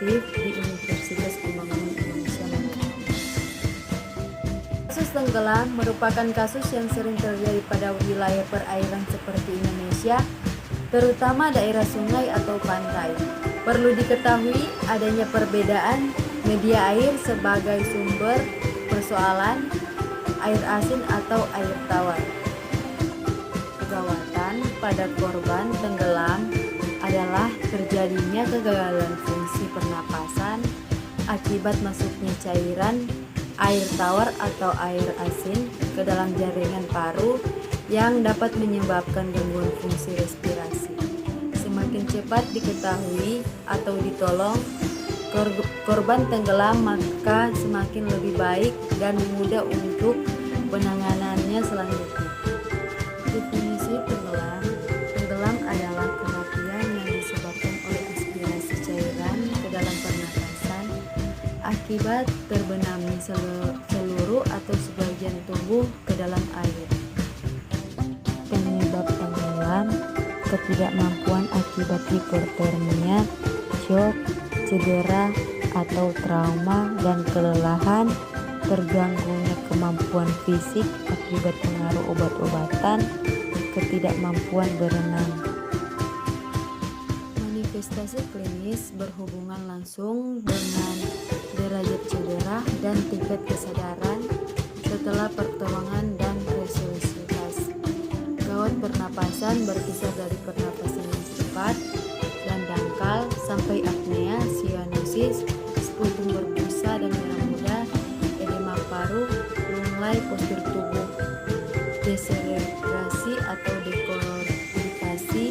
Otomotif di Universitas Pembangunan Indonesia Manado. Kasus tenggelam merupakan kasus yang sering terjadi pada wilayah perairan seperti Indonesia, terutama daerah sungai atau pantai. Perlu diketahui adanya perbedaan media air sebagai sumber persoalan, air asin atau air tawar. Kegawatan pada korban tenggelam adalah terjadinya kegagalan fungsi pernapasan akibat masuknya cairan air tawar atau air asin ke dalam jaringan paru yang dapat menyebabkan gangguan fungsi respirasi. Semakin cepat diketahui atau ditolong korban tenggelam, maka semakin lebih baik dan mudah untuk penanganannya selanjutnya. Definisi tenggelam. Tenggelam adalah kematian yang disebabkan oleh aspirasi cairan ke dalam pernapasan akibat terbenamnya seluruh atau sebagian tubuh ke dalam air. Penyebab tenggelam: ketidakmampuan akibat hipotermia, shock, cedera atau trauma dan kelelahan, terganggunya kemampuan fisik akibat pengaruh obat-obatan, ketidakmampuan berenang. Manifestasi klinis berhubungan langsung dengan derajat cedera dan tingkat kesadaran setelah pertolongan dan resusitasi. Gawat pernapasan berkisar dari pernapasan yang cepat dan dangkal sampai apnea, sianosis, sputum berbusa dan merah muda, edema paru, lunglai, postur tubuh, deselerasi atau dekortifikasi,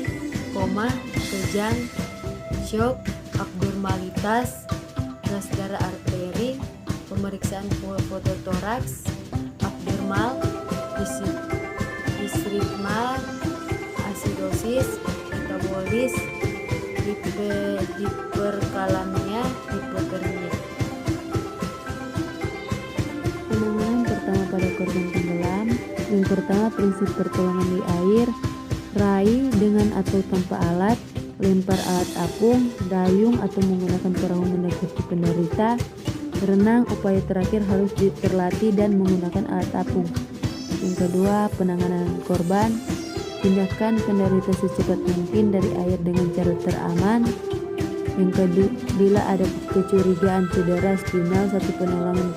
koma, kejang, shock, abnormalitas, gas darah arteri, pemeriksaan fototoraks, abnormal, disritmal, asidosis, metabolis, hiperkalemia, hipotermia. Penanganan pertama pada korban tenggelam. Yang pertama, prinsip pertolongan di air: raih dengan atau tanpa alat, lempar alat apung, dayung atau menggunakan perahu mendekati penderita, renang. Upaya terakhir harus terlatih dan menggunakan alat apung. Yang kedua, penanganan korban: pindahkan penderita secepat mungkin dari air dengan cara teraman. Yang kedua, bila ada kecurigaan cedera spinal, satu penolongan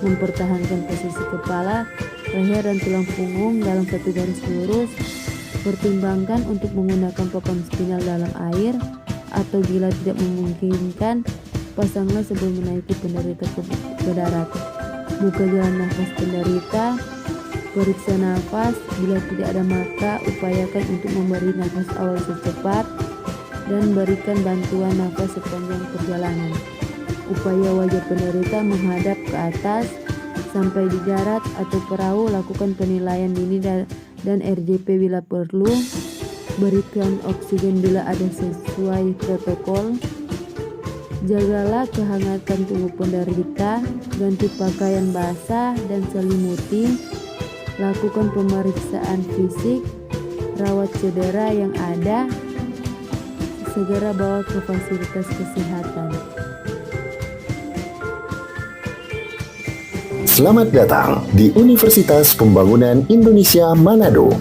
mempertahankan posisi kepala, leher dan tulang punggung dalam satu garis lurus. Pertimbangkan untuk menggunakan papan spinal dalam air, atau bila tidak memungkinkan, pasanglah sebelum menaiki penderita ke darat. Buka jalan nafas penderita, periksa nafas. Bila tidak ada, maka upayakan untuk memberi nafas awal secepat dan berikan bantuan nafas sepanjang perjalanan. Upaya wajah penderita menghadap ke atas. Sampai di darat atau perahu, lakukan penilaian dini dan RJP bila perlu. Berikan oksigen bila ada sesuai protokol. Jagalah kehangatan tubuh penderita, ganti pakaian basah dan selimuti. Lakukan pemeriksaan fisik, rawat cedera yang ada, segera bawa ke fasilitas kesehatan. Selamat datang di Universitas Pembangunan Indonesia Manado,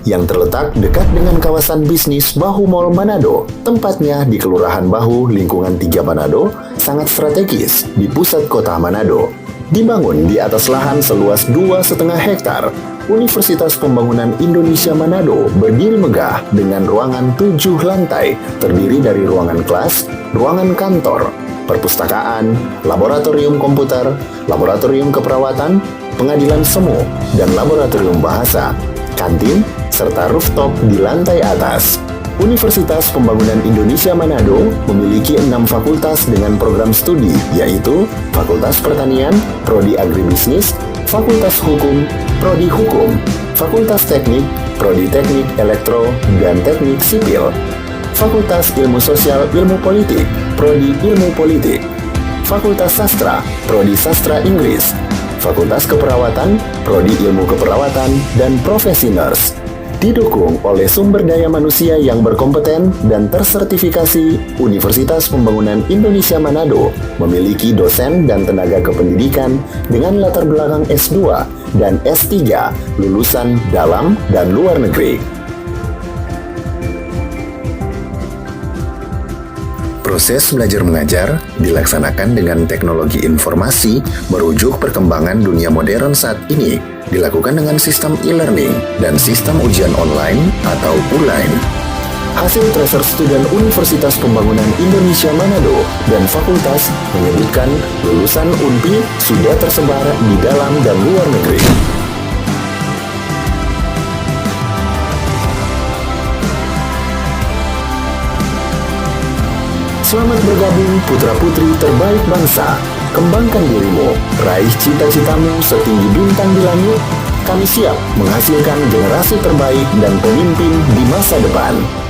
yang terletak dekat dengan kawasan bisnis Bahu Mall Manado. Tempatnya di Kelurahan Bahu, Lingkungan 3 Manado, sangat strategis di pusat kota Manado. Dibangun di atas lahan seluas 2,5 hektar, Universitas Pembangunan Indonesia Manado berdiri megah dengan ruangan 7 lantai, terdiri dari ruangan kelas, ruangan kantor, perpustakaan, laboratorium komputer, laboratorium keperawatan, pengadilan semu, dan laboratorium bahasa, kantin, serta rooftop di lantai atas. Universitas Pembangunan Indonesia Manado memiliki 6 fakultas dengan program studi, yaitu Fakultas Pertanian, Prodi Agribisnis, Fakultas Hukum, Prodi Hukum, Fakultas Teknik, Prodi Teknik Elektro dan Teknik Sipil, Fakultas Ilmu Sosial Ilmu Politik, Prodi Ilmu Politik, Fakultas Sastra, Prodi Sastra Inggris, Fakultas Keperawatan, Prodi Ilmu Keperawatan, dan Profesi Nurse. Didukung oleh sumber daya manusia yang berkompeten dan tersertifikasi, Universitas Pembangunan Indonesia Manado memiliki dosen dan tenaga kependidikan dengan latar belakang S2 dan S3 lulusan dalam dan luar negeri. Proses belajar mengajar dilaksanakan dengan teknologi informasi merujuk perkembangan dunia modern saat ini, dilakukan dengan sistem e-learning dan sistem ujian online atau ULAIN. Hasil tracer student Universitas Pembangunan Indonesia Manado dan fakultas menyebutkan lulusan UNPI sudah tersebar di dalam dan luar negeri. Selamat bergabung putra-putri terbaik bangsa. Kembangkan dirimu, raih cita-citamu setinggi bintang di langit. Kami siap menghasilkan generasi terbaik dan pemimpin di masa depan.